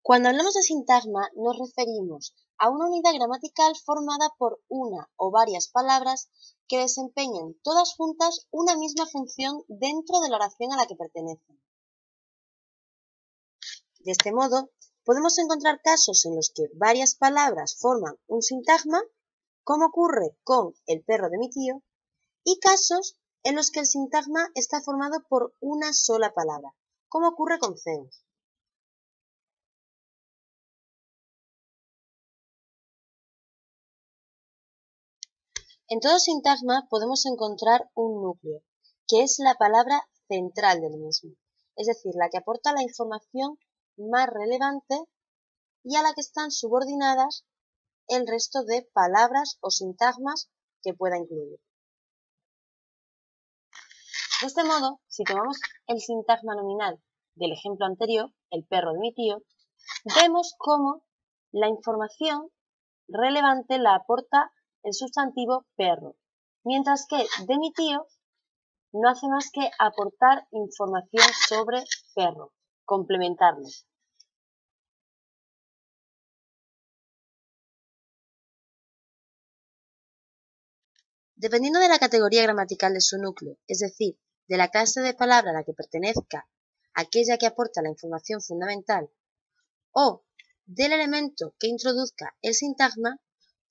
Cuando hablamos de sintagma, nos referimos a una unidad gramatical formada por una o varias palabras que desempeñan todas juntas una misma función dentro de la oración a la que pertenecen. De este modo, podemos encontrar casos en los que varias palabras forman un sintagma, como ocurre con el perro de mi tío, y casos en los que el sintagma está formado por una sola palabra, como ocurre con Zeus. En todo sintagma podemos encontrar un núcleo, que es la palabra central del mismo, es decir, la que aporta la información más relevante y a la que están subordinadas el resto de palabras o sintagmas que pueda incluir. De este modo, si tomamos el sintagma nominal del ejemplo anterior, el perro de mi tío, vemos cómo la información relevante la aporta el sustantivo perro, mientras que de mi tío no hace más que aportar información sobre perro, complementarlo. Dependiendo de la categoría gramatical de su núcleo, es decir, de la clase de palabra a la que pertenezca aquella que aporta la información fundamental, o del elemento que introduzca el sintagma,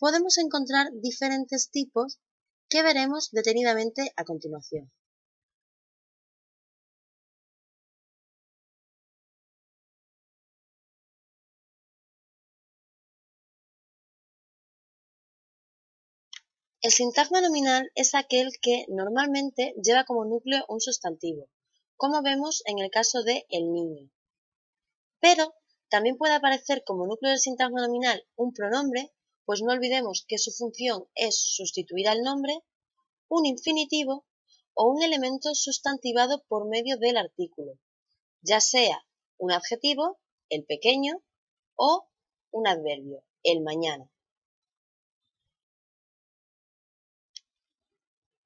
podemos encontrar diferentes tipos que veremos detenidamente a continuación. El sintagma nominal es aquel que normalmente lleva como núcleo un sustantivo, como vemos en el caso de el niño. Pero también puede aparecer como núcleo del sintagma nominal un pronombre, pues no olvidemos que su función es sustituir al nombre, un infinitivo o un elemento sustantivado por medio del artículo, ya sea un adjetivo, el pequeño, o un adverbio, el mañana.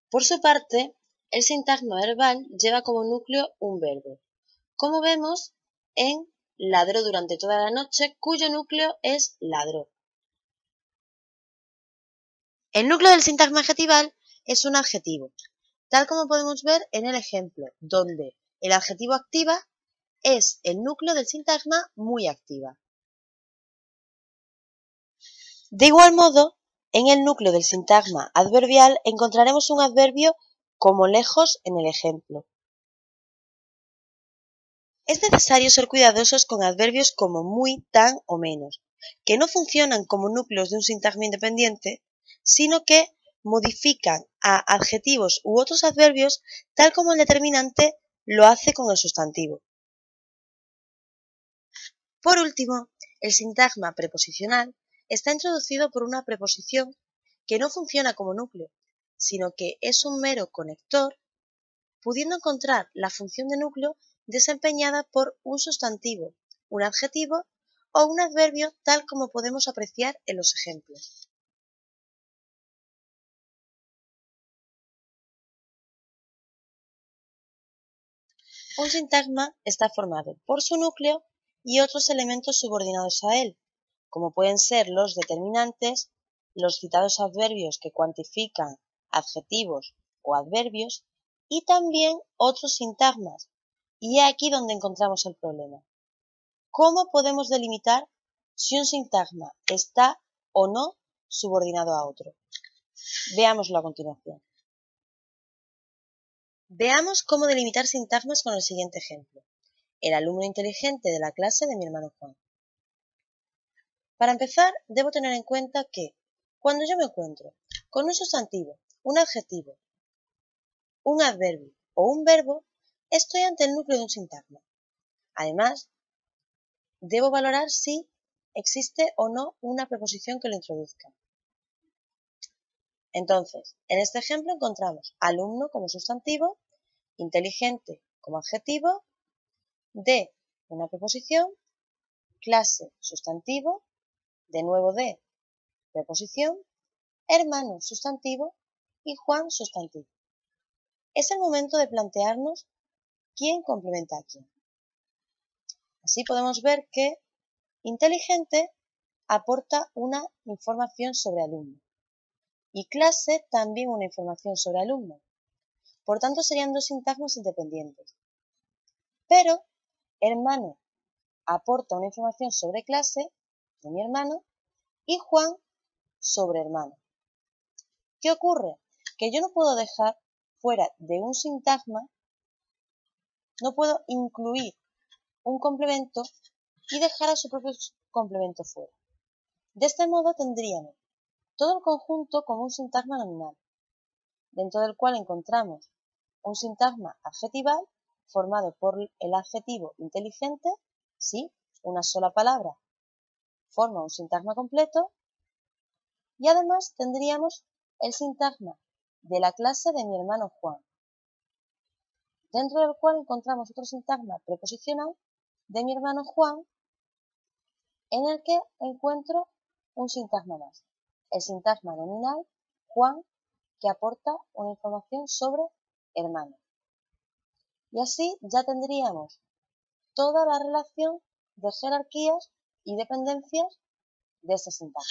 Por su parte, el sintagma verbal lleva como núcleo un verbo, como vemos en ladró durante toda la noche, cuyo núcleo es ladró. El núcleo del sintagma adjetival es un adjetivo, tal como podemos ver en el ejemplo, donde el adjetivo activa es el núcleo del sintagma muy activa. De igual modo, en el núcleo del sintagma adverbial encontraremos un adverbio como lejos en el ejemplo. Es necesario ser cuidadosos con adverbios como muy, tan o menos, que no funcionan como núcleos de un sintagma independiente, sino que modifican a adjetivos u otros adverbios tal como el determinante lo hace con el sustantivo. Por último, el sintagma preposicional está introducido por una preposición que no funciona como núcleo, sino que es un mero conector, pudiendo encontrar la función de núcleo desempeñada por un sustantivo, un adjetivo o un adverbio tal como podemos apreciar en los ejemplos. Un sintagma está formado por su núcleo y otros elementos subordinados a él, como pueden ser los determinantes, los citados adverbios que cuantifican adjetivos o adverbios, y también otros sintagmas. Y es aquí donde encontramos el problema. ¿Cómo podemos delimitar si un sintagma está o no subordinado a otro? Veámoslo a continuación. Veamos cómo delimitar sintagmas con el siguiente ejemplo. El alumno inteligente de la clase de mi hermano Juan. Para empezar, debo tener en cuenta que, cuando yo me encuentro con un sustantivo, un adjetivo, un adverbio o un verbo, estoy ante el núcleo de un sintagma. Además, debo valorar si existe o no una preposición que lo introduzca. Entonces, en este ejemplo encontramos alumno como sustantivo, inteligente como adjetivo, de una preposición, clase sustantivo, de nuevo de preposición, hermano sustantivo y Juan sustantivo. Es el momento de plantearnos quién complementa a quién. Así podemos ver que inteligente aporta una información sobre alumno y clase también una información sobre alumno. Por tanto, serían dos sintagmas independientes. Pero hermano aporta una información sobre clase de mi hermano y Juan sobre hermano. ¿Qué ocurre? Que yo no puedo dejar fuera de un sintagma, no puedo incluir un complemento y dejar a su propio complemento fuera. De este modo tendríamos todo el conjunto como un sintagma nominal, dentro del cual encontramos un sintagma adjetival formado por el adjetivo inteligente, sí, una sola palabra forma un sintagma completo, y además tendríamos el sintagma de la clase de mi hermano Juan, dentro del cual encontramos otro sintagma preposicional de mi hermano Juan, en el que encuentro un sintagma más, el sintagma nominal Juan, que aporta una información sobre hermano. Y así ya tendríamos toda la relación de jerarquías y dependencias de ese sintagma.